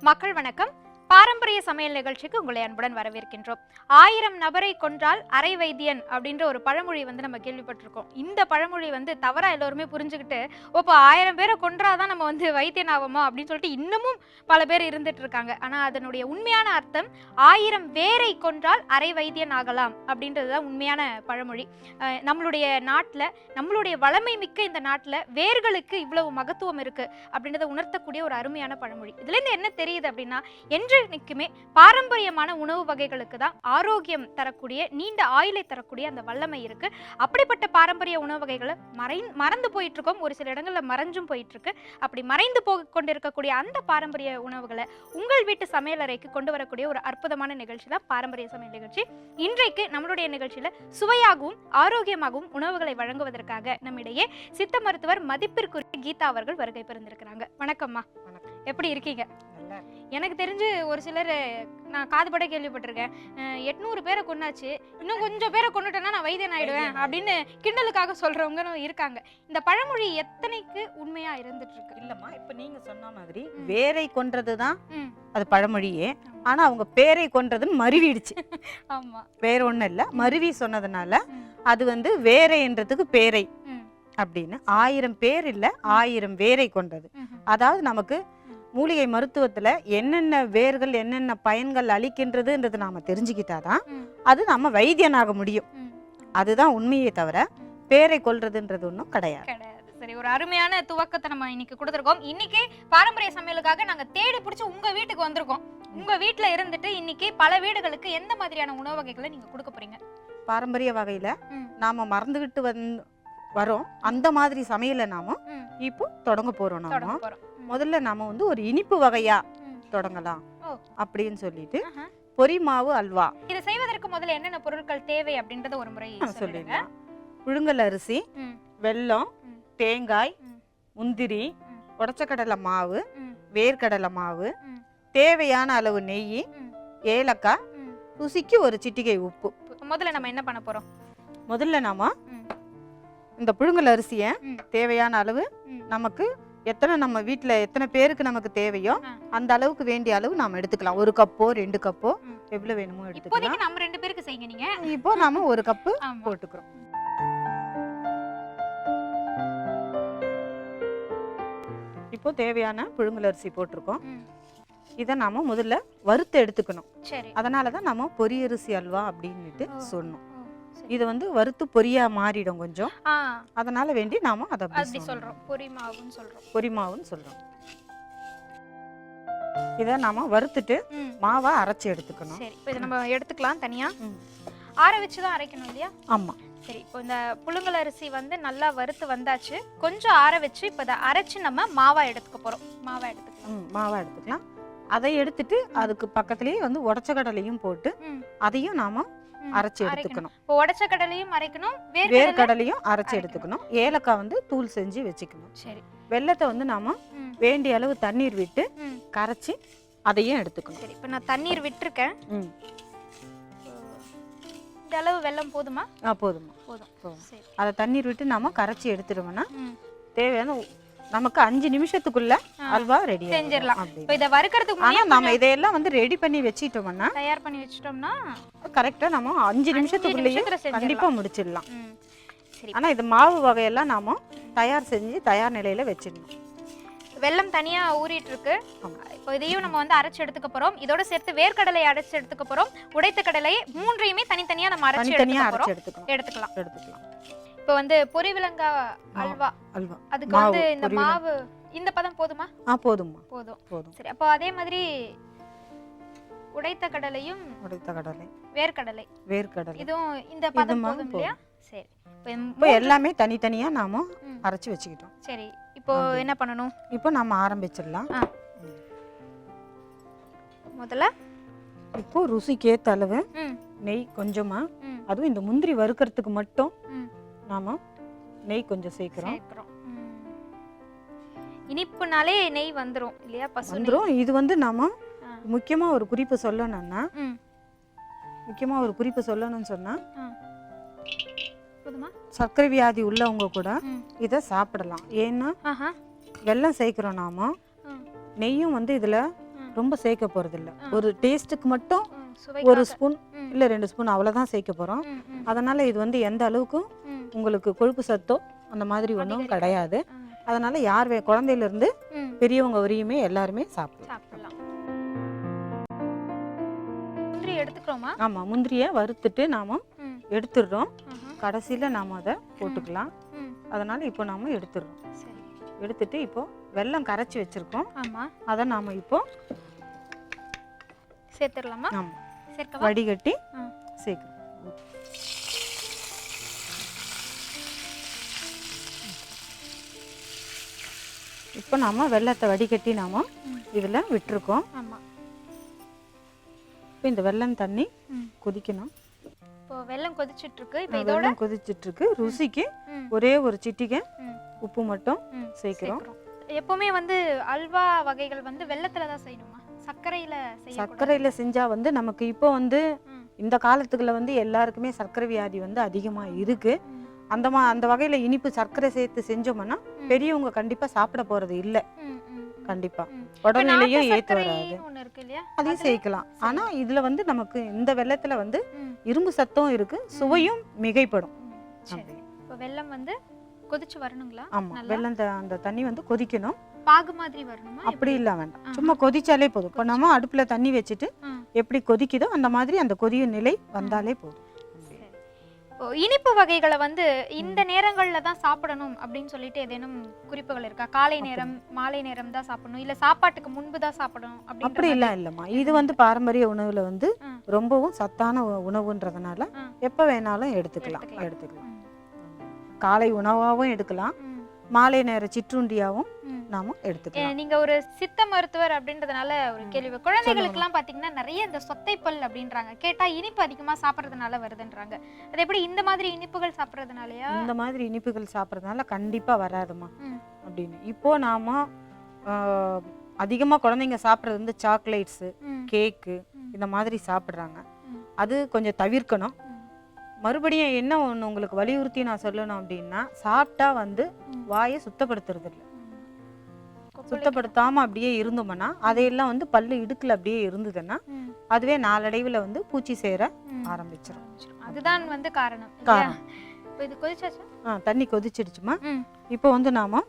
மக்கள் வணக்கம். பாரம்பரிய சமையல் நிகழ்ச்சிக்கு உங்களை அன்புடன் வரவேற்கின்றோம். 1000 நபரை கொன்றால் அரை வைத்தியன் அப்படின்ற ஒரு பழமொழி நம்ம கேள்விப்பட்டிருக்கோம். இந்த பழமொழி தவறா எல்லோருமே புரிஞ்சுக்கிட்டு இப்போ 1000 பேரை கொன்றாதான் நம்ம வைத்தியன் ஆவோமா அப்படின்னு சொல்லிட்டு இன்னமும் பல பேர் இருந்துட்டு இருக்காங்க. ஆனா அதனுடைய உண்மையான அர்த்தம் 1000 வேரை கொன்றால் அரை வைத்தியன் ஆகலாம் அப்படின்றதுதான் உண்மையான பழமொழி. நம்மளுடைய நாட்டில், நம்மளுடைய வளமை மிக்க இந்த நாட்டில் வேர்களுக்கு இவ்வளவு மகத்துவம் இருக்கு அப்படின்றத உணர்த்தக்கூடிய ஒரு அருமையான பழமொழி. இதுல இருந்து என்ன தெரியுது அப்படின்னா, என்றைக்குமே பாரம்பரியமான உணவு வகைகளுக்கு தான் ஆரோக்கியம் தரக்கூடிய, நீண்ட ஆயுளை தரக்கூடிய அந்த வல்லமை இருக்கு. அப்படிப்பட்ட பாரம்பரிய உணவு வகைகளை மறந்து போயிட்டு இருக்கோம். ஒரு சில இடங்கள்ல மறைஞ்சும் போயிட்டு இருக்கு. அப்படி மறைந்து போக கொண்டிருக்கக்கூடிய அந்த பாரம்பரிய உணவுகளை உங்கள் வீட்டு சமையலறைக்கு கொண்டு வரக்கூடிய ஒரு அற்புதமான நிகழ்ச்சி தான் பாரம்பரிய சமையல் நிகழ்ச்சி. இன்றைக்கு நம்மளுடைய நிகழ்ச்சியில சுவையாகவும் ஆரோக்கியமாகவும் உணவுகளை வழங்குவதற்காக நம்மிடையே சித்த மருத்துவர் மதிப்பிற்குரிய கீதா அவர்கள் வருகை பெறுந்திருக்கிறாங்க. வணக்கம்மா. எப்படி இருக்கீங்க? எனக்கு தெரிஞ்சு ஒரு சிலர் நான் காதுபட கேள்விப்பட்டிருக்கேன், 800 பேரை கொண்டாச்சு, இன்னும் கொஞ்சம் பேரை கொண்டுட்டேன்னா நான் வைத்தியன் ஆயிடுவேன் அப்படின்னு கிண்டலுக்காக சொல்றவங்க இருக்காங்க. இந்த பழமொழி எத்தனைக்கு உண்மையா இருந்துட்டு இருக்கு? இல்லம்மா, இப்ப நீங்க சொன்ன மாதிரி வேரை கொன்றதுதான் அது பழமொழியே. ஆனா அவங்க பேரை கொன்றதுன்னு மருவிடுச்சு. ஆமா, வேற ஒண்ணு இல்ல, மருவி சொன்னதுனால அது வேரைன்றதுக்கு பேரை அப்படின்னு. 1000 பேர் இல்ல, 1000 வேரை கொண்டது. அதாவது நமக்கு மூலிகை மருத்துவத்துல என்னென்ன வேர்கள் என்னென்ன பயன்கள் அளிக்கின்றதுன்றது நாம தெரிஞ்சுக்கிட்டாதான் அது நம்ம வைத்தியனாக முடியும். அதுதான் உண்மையே தவிர பேரை கொள்றதுன்றது ஒன்றும் கிடையாது. சரி, ஒரு அருமையான துவக்கத்தை நம்ம இன்னைக்கு கொடுத்துருக்கோம். இன்னைக்கு பாரம்பரிய சமையலுக்காக நாங்க தேடி பிடிச்சி உங்க வீட்டுக்கு வந்திருக்கோம். உங்க வீட்டுல இருந்துட்டு இன்னைக்கு பல வீடுகளுக்கு எந்த மாதிரியான உணவு வகைகளை நீங்க கொடுக்க போறீங்க? பாரம்பரிய வகையில நாம மறந்துகிட்டு வரோம். அந்த மாதிரி சமையலை நாம இப்போ தொடங்க போறோம். நாம முதல்ல நாம ஒரு இனிப்பு வகையா தொடங்கலாம் அப்படின்னு சொல்லிட்டு பொரி மாவு அல்வா. இதை செய்வதற்கு முதல்ல என்னென்ன பொருட்கள் தேவை அப்படின்றத ஒரு முறை சொல்லுங்க. புழுங்கல் அரிசி, வெல்லம், தேங்காய், முந்திரி, உடச்சக்கடலை மாவு, வேர்க்கடலை மாவு, தேவையான அளவு நெய், ஏலக்காய், ருசிக்கு ஒரு சிட்டிகை உப்பு. முதல்ல நம்ம என்ன பண்ண போறோம்? முதல்ல நாம இந்த புழுங்கல் அரிசியை தேவையான அளவு, நமக்கு நம்ம வீட்டுல எத்தனை பேருக்கு நமக்கு தேவையோ அந்த அளவுக்கு வேண்டிய அளவு நாம எடுத்துக்கலாம். 1 கப்போ 2 கப்போ எவ்வளவு வேணுமோ எடுத்துக்கலாம். நம்ம 2 பேருக்கு செய்யுங்க. நீங்க இப்போ நாம 1 கப்பு போட்டுக்கிறோம். இப்போ தேவையான புழுங்கல் அரிசி போட்டிருக்கோம். இதை நாம முதல்ல வறுத்து எடுத்துக்கணும். அதனாலதான் நாம பொரியரிசி அல்வா அப்படின்னுட்டு சொன்னோம். இது வறுத்து பொரியா மாறிடும் கொஞ்சம். அதனால வேண்டி நாம அதை அப்படி சொல்றோம், பொரிமாவுன்னு சொல்றோம். இத நாம வறுத்துட்டு மாவை அரைச்சு எடுத்துக்கணும். சரி, இப்போ இதை நம்ம எடுத்துக்கலாம் தனியா. ஆற வச்சு தான் அரைக்கணும் இல்லையா? ஆமா. சரி, இப்போ இந்த புழுங்கல் அரிசி நல்லா வறுத்து வந்தாச்சு. கொஞ்சம் ஆற வச்சு இப்போ இதை அரைச்சு நம்ம மாவா எடுத்துக்க போறோம். மாவா எடுத்துக்கலாம். அதை எடுத்துட்டு அதுக்கு பக்கத்துலயே உடைச்ச கடலையும் போட்டு அதையும் நாம அரைச்சு எடுத்துக்கணும். இப்போ உடைச்ச கடலையும் அரைக்கணும், வேர்க்கடலையும் அரைச்சு எடுத்துக்கணும். ஏலக்காய் தூள் செஞ்சு வச்சுக்கணும். சரி, வெல்லத்தை நாம வேண்டிய அளவு தண்ணீர் விட்டு கரைச்சி அதையும் எடுத்துக்கணும். சரி, இப்போ நான் தண்ணீர் விட்டுருக்கேன். இந்த அளவு வெல்லம் போதுமா? போதும். அதை தண்ணீர் விட்டு நாம கரைச்சி எடுத்துட்டோம்னா தேவையான நமக்கு 5 நிமிஷத்துக்குள்ள அல்வா ரெடி செஞ்சிரலாம். இப்போ இத வறுக்கிறதுக்கு முன்னாடி நாம இதெல்லாம் ரெடி பண்ணி வச்சிட்டோம்னா, தயார் பண்ணி வச்சிட்டோம்னா கரெக்ட்டா நாம 5 நிமிஷத்துக்குள்ளேயே கண்டிப்பா முடிச்சிடலாம். சரி, ஆனா இது மாவு வகையெல்லாம் நாம தயார் செஞ்சு தயார் நிலையில வச்சிடணும். வெல்லம் தனியா ஊறிட்டு இருக்கு. இப்போ இதையும் நம்ம அரைச்சு எடுத்துக்க போறோம். இதோட சேர்த்து வேர்க்கடலை அரைச்சு எடுத்துக்க போறோம். உடைத்த கடலை மூன்றையுமே தனித்தனியா நம்ம அரைச்சு எடுத்துக்கலாம். இப்போ பொரிவிலங்கா அல்வா, அதுக்கு இந்த மாவு இந்த பதம் போதுமா? போதும். சரி, அப்போ அதே மாதிரி உடைத்த கடலையும் வேர்க்கடலை இதுவும் இந்த பதம் போதும் இல்லையா? சரி, இப்போ எல்லாமே தனித்தனியா நாம அரைச்சு வச்சுக்கிட்டோம். சரி, இப்போ என்ன பண்ணணும்? இப்போ நாம ஆரம்பிச்சிடலாம். முதல்ல இப்போ ருசிக்கு ஏத்த அளவு நெய் கொஞ்சமா, அதுவும் இந்த முந்திரி வறுக்கிறதுக்கு மட்டும் நாம நெய் கொஞ்சம் சேர்க்கிறோம். இனிப்புனாலே நெய் வந்துரும் இல்லையா? வந்துரும். இது நாம முக்கியமா ஒரு குறிப்பு சொல்லணும்னு சொன்னா சர்க்கரை வியாதி உள்ளவங்க கூட இத சாப்பிடலாம். ஏன்னா வெல்லம் சேர்க்கிறோம் நாம, நெய்யும் இதுல ரொம்ப சேர்க்க போறது இல்ல. ஒரு டேஸ்ட்டுக்கு மட்டும் சுவைக்காக. ஒரு ஸ்பூன் இல்ல 2 ஸ்பூன் அவ்வளவுதான் சேர்க்க போறோம். அதனால இது வந்து எந்த அளவுக்கும் உங்களுக்கு கொழுப்பு சத்தோ அந்த மாதிரி ஒன்றும் கிடையாது. அதனால யார் குழந்தையில இருந்து பெரியவங்க வரையுமே எல்லாருமே சாப்பிடலாம். முந்திரி எடுத்துக்கிறோமா? ஆமா, முந்திரியை வறுத்துட்டு நாம எடுத்துடுறோம். கடைசியில நாம அதை போட்டுக்கலாம். அதனால இப்போ நாம எடுத்துடுறோம். எடுத்துட்டு இப்போ வெல்லம் கரைச்சி வச்சிருக்கோம். ஆமா, அதை நாம இப்போ சேர்த்துடலாமா? ஆமா, சேர்க்கவா? வடிகட்டி சேர்க்கணும். இப்போ நாம வெல்லத்தை வடிகட்டி நாம இதுல விட்டுருக்கோம். ஆமா, இப்போ இந்த வெல்லம் தண்ணி கொதிக்கணும். இப்போ வெல்லம் கொதிச்சிட்டு இருக்கு. இப்போ இதோட வெல்லம் கொதிச்சிட்டு இருக்கு. ருசிக்கு ஒரே ஒரு சிட்டிகை உப்பு மட்டும் சேர்க்கிறோம். எப்பவுமே வந்து அல்வா வகைகள் வந்து வெல்லத்துல தான் செய்யணுமா? சர்க்கரையில செய்ய? சர்க்கரையில செஞ்சா வந்து நமக்கு இப்போ வந்து இந்த காலத்துக்குள்ள வந்து எல்லாருக்குமே சர்க்கரை வியாதி வந்து அதிகமா இருக்கு. அந்த வகையில இனிப்பு சர்க்கரை சேர்த்து செஞ்சோம்னா பெரியவங்க கண்டிப்பா சாப்பிட போறது இல்ல. கண்டிப்பா உடல்நிலையும் ஏத்து வராது. அதையும் சேர்க்கலாம். ஆனா இதுல வந்து நமக்கு இந்த வெல்லத்துல வந்து இரும்பு சத்தம் இருக்கு, சுவையும் மிகைப்படும். இப்போ வெல்லம் வந்து கொதிச்சு வரணுங்களா? ஆமா, வெல்லம் அந்த தண்ணி வந்து கொதிக்கணும். பாகு மாதிரி வரணுமா? அப்படி இல்ல, வேண்டாம். சும்மா கொதிச்சாலே போதும். இப்போ நம்ம அடுப்புல தண்ணி வச்சுட்டு எப்படி கொதிக்குதோ அந்த மாதிரி அந்த கொதியும் நிலை வந்தாலே போதும். இனிப்பு வகைகளை வந்து இந்த நேரங்கள்ல தான் சாப்பிடணும் அப்படின்னு சொல்லிட்டு ஏதேனும் குறிப்புகள் இருக்கா? காலை நேரம், மாலை நேரம் தான் சாப்பிடணும், இல்ல சாப்பாட்டுக்கு முன்பு தான் சாப்பிடணும் அப்படி இல்ல இல்லம்மா. இது வந்து பாரம்பரிய உணவுல வந்து ரொம்பவும் சத்தான உணவுன்றதுனால எப்ப வேணாலும் எடுத்துக்கலாம். காலை உணவாகவும் எடுக்கலாம், மாலை நேர சிற்றுண்டியாவும் நாம எடுத்துக்கலாம். நீங்க ஒரு சித்த மருத்துவர் அப்படின்றதுனால ஒரு கேள்வி. குழந்தைகளுக்கு எல்லாம் பாத்தீங்கன்னா நிறைய இந்த சொத்தைப்பல் அப்படின்றாங்க. கேட்டா இனிப்பு அதிகமா சாப்பிடறதுனால வருதுன்றாங்க. அது எப்படி இந்த மாதிரி இனிப்புகள் சாப்பிடறதுனாலயா? இந்த மாதிரி இனிப்புகள் சாப்பிடறதுனால கண்டிப்பா வராதுமா அப்படின்னு. இப்போ நாம அதிகமா குழந்தைங்க சாப்பிடுறது வந்து சாக்லேட்ஸ், கேக்கு இந்த மாதிரி சாப்பிடுறாங்க. அது கொஞ்சம் தவிர்க்கணும். மறுபடியும் என்ன ஒன்று உங்களுக்கு வலியுறுத்தி நான் சொல்லணும் அப்படின்னா, சாப்பிட்டா வந்து வாயை சுத்தப்படுத்துறது இல்லை. சுத்தப்படுத்தாம அப்படியே இருந்தோம்னா அதையெல்லாம் வந்து பல்லு இடுக்குல அப்படியே இருந்ததுன்னா அதுவே நாளடைவில் வந்து பூச்சி சேர ஆரம்பிச்சிடும். அதுதான் வந்து காரணம். இது கொதிச்சாச்சா? தண்ணி கொதிச்சிடுச்சுமா. இப்போ வந்து நாம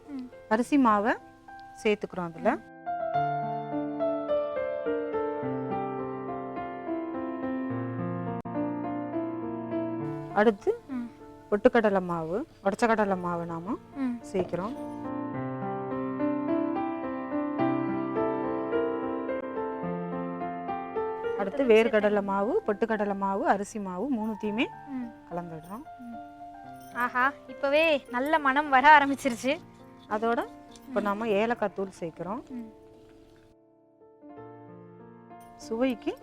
அரிசி மாவை சேர்த்துக்கிறோம். அதுல அடுத்து பொட்டுக்கடலை மாவு, உடச்ச கடலை மாவு நாம சேர்க்கிறோம். அடுத்து வேர்க்கடலை மாவு, பொட்டுக்கடலை மாவு, அரிசி மாவு மூணுத்தையுமே கலந்துடுறோம். ஆஹா, இப்பவே நல்ல மனம் வர ஆரம்பிச்சிருச்சு. அதோட இப்போ நாம ஏலக்காய் தூள் சேர்க்கிறோம். சுவைக்கு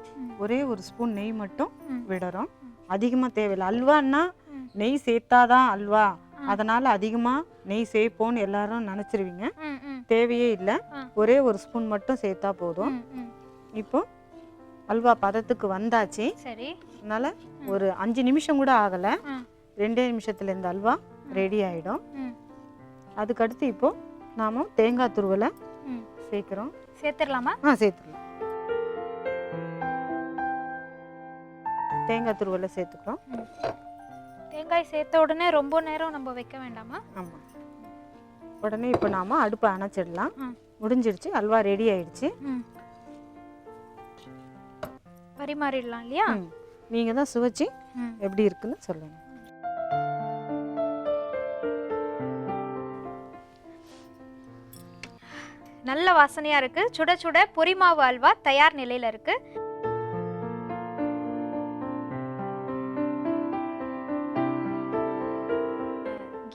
ஒரே ஒரு ஸ்பூன் நெய் மட்டும் விடுறோம். அதிகமா தேவையில்லை. அல்வான்னா நெய் சேர்த்தாதான் அல்வா, அதனால அதிகமா நெய் சேர்ப்போம்னு எல்லாரும் நினைச்சிருவீங்க. தேவையே இல்லை, ஒரே ஒரு ஸ்பூன் மட்டும் சேர்த்தா போதும். இப்போ அல்வா பதத்துக்கு வந்தாச்சு. அதனால ஒரு 5 நிமிஷம் கூட ஆகல, 2 நிமிஷத்துல இந்த அல்வா ரெடி ஆயிடும். அதுக்கடுத்து இப்போ நாம தேங்காய் துருவலை சேர்க்கிறோம். சேர்த்துடலாமா? சேர்த்துடலாம். தேங்காய் துருவலை சேர்த்துக்கிறோம். தேங்காய் சேர்த்த உடனே ரொம்ப நேரம் நம்ம வைக்க வேண்டாமா? ஆமா, உடனே இப்போ நாம அடுப்பை அணைச்சிடலாம். முடிஞ்சிடுச்சு, அல்வா ரெடி ஆயிடுச்சு. பரிமாறிடலாம் இல்லையா? நீங்க தான் சுவைச்சு எப்படி இருக்குன்னு சொல்லுங்க. நல்ல வாசனையா இருக்கு. சுட சுட பொரிமாவு அல்வா தயார் நிலையில இருக்கு.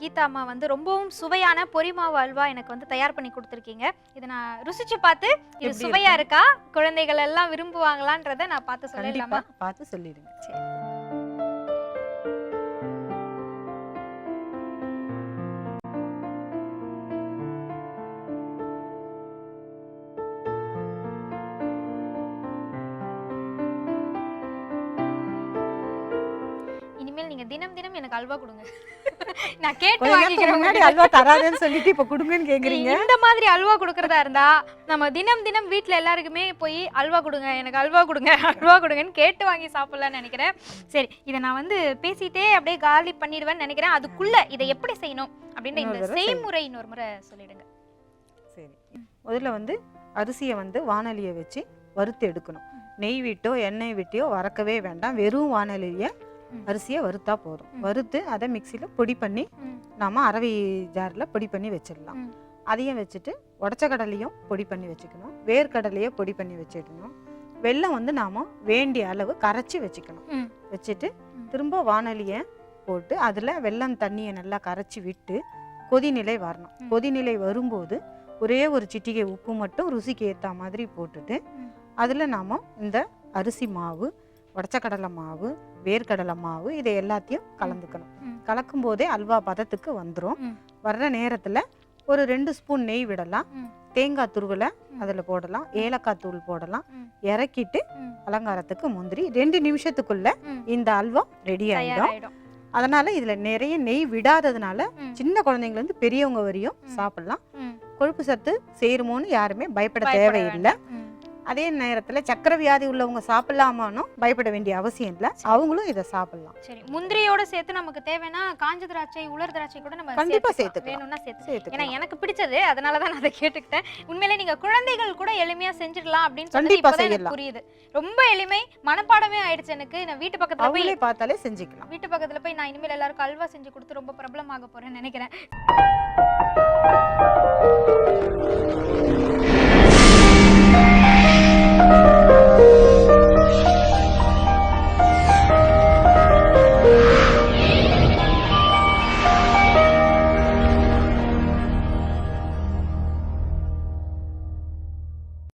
கீதா அம்மா வந்து ரொம்பவும் சுவையான பொரிமாவு அல்வா எனக்கு வந்து தயார் பண்ணி கொடுத்துருக்கீங்க. இதை நான் ருசிச்சு பார்த்து இது சுவையா இருக்கா, குழந்தைகள் எல்லாம் விரும்புவாங்களான்றதை நான் பார்த்து சொல்லலாமா? பார்த்து சொல்லிடுங்க. சரி. இனிமேல் நீங்க தினம் தினம் எனக்கு அல்வா கொடுங்க. நான் கேட்டு கொஞ்ச நேரத்துக்கு முன்னாடி அல்வா தராதேன்னு சொல்லிட்டு இப்ப குடுங்கன்னு கேக்குறீங்க. இந்த மாதிரி அல்வா கொடுக்கறதா இருந்தா நம்ம தினம் தினம் வீட்ல எல்லாருக்குமே போய் அல்வா கொடுங்க, எனக்கு அல்வா கொடுங்க, அல்வா கொடுங்கன்னு கேட்டு வாங்கி சாப்பிடலாம்னு நினைக்கிறேன். சரி, இதை நான் வந்து பேசிட்டே அப்படியே காலி பண்ணிடுவேன்னு நினைக்கிறேன். அதுக்குள்ள இதை எப்படி செய்யணும் அப்படின்ற இந்த செய்முறை இன்னொரு முறை சொல்லிடுங்க. சரி, முதல்ல வந்து அரிசியை வந்து வானலியை வச்சு வறுத்து எடுக்கணும். நெய் விட்டோ எண்ணெய் விட்டியோ வறக்கவே வேண்டாம். வெறும் வானலியை அரிசியை வறுத்தா போதும். வறுத்து அதை மிக்சியில் பொடி பண்ணி நாம அரவை ஜாரில் பொடி பண்ணி வச்சிடலாம். அதையும் வச்சுட்டு உடச்ச கடலையும் பொடி பண்ணி வச்சுக்கணும். வேர்க்கடலையும் பொடி பண்ணி வச்சிடணும். வெல்லம் வந்து நாம வேண்டிய அளவு கரைச்சி வச்சுக்கணும். வச்சுட்டு திரும்ப வானலியை போட்டு அதில் வெல்லம் தண்ணியை நல்லா கரைச்சி விட்டு கொதிநிலை வரணும். கொதிநிலை வரும்போது ஒரே ஒரு சிட்டிகை உப்பு மட்டும் ருசிக்கு ஏற்ற மாதிரி போட்டுட்டு அதில் நாம் இந்த அரிசி மாவு, உடச்சக்கடலை மாவு, வேர்க்கடலை மாவு இதை எல்லாத்தையும் கலந்துக்கணும். கலக்கும் போதே அல்வா பதத்துக்கு வந்துடும். வர்ற நேரத்தில் ஒரு 2 ஸ்பூன் நெய் விடலாம். தேங்காய் துருவலை அதில் போடலாம். ஏலக்காய் தூள் போடலாம். இறக்கிட்டு அலங்காரத்துக்கு முந்திரி 2 நிமிஷத்துக்குள்ள இந்த அல்வா ரெடி ஆகிடும். அதனால இதுல நிறைய நெய் விடாததுனால சின்ன குழந்தைங்கள இருந்து பெரியவங்க வரையும் சாப்பிடலாம். கொழுப்பு சத்து சேருமோன்னு யாருமே பயப்பட தேவையில்லை. அதே நேரத்துல சக்கரை வியாதி உள்ளவங்க சாப்பிடலாமான்னு பயப்பட வேண்டிய அவசியம் இல்லை. அவங்களும் இதை சாப்பிடலாம். சரி, முந்திரியோட சேர்த்து நமக்கு தேவைன்னா காஞ்ச திராட்சை, உலர் திராட்சை கூட நம்ம கண்டிப்பா சேர்த்துக்கலாம். வேணும்னா சேர்த்து. ஏன்னா எனக்கு பிடிச்சது, அதனாலதான் நான் அதை கேட்டுக்கிட்டேன். உண்மையிலே நீங்க குழந்தைகள் கூட எளிமையா செஞ்சிடலாம் அப்படின்னு சொல்லி இப்பதான் புரியுது. ரொம்ப எளிமை, மனப்பாடமே ஆயிடுச்சு எனக்கு. நான் வீட்டு பக்கத்துல போய் பார்த்தாலே செஞ்சுக்கலாம். வீட்டு பக்கத்துல போய் நான் இனிமேல் எல்லாருக்கும் அல்வா செஞ்சு கொடுத்து ரொம்ப பிரபலமாக போறேன்னு நினைக்கிறேன்.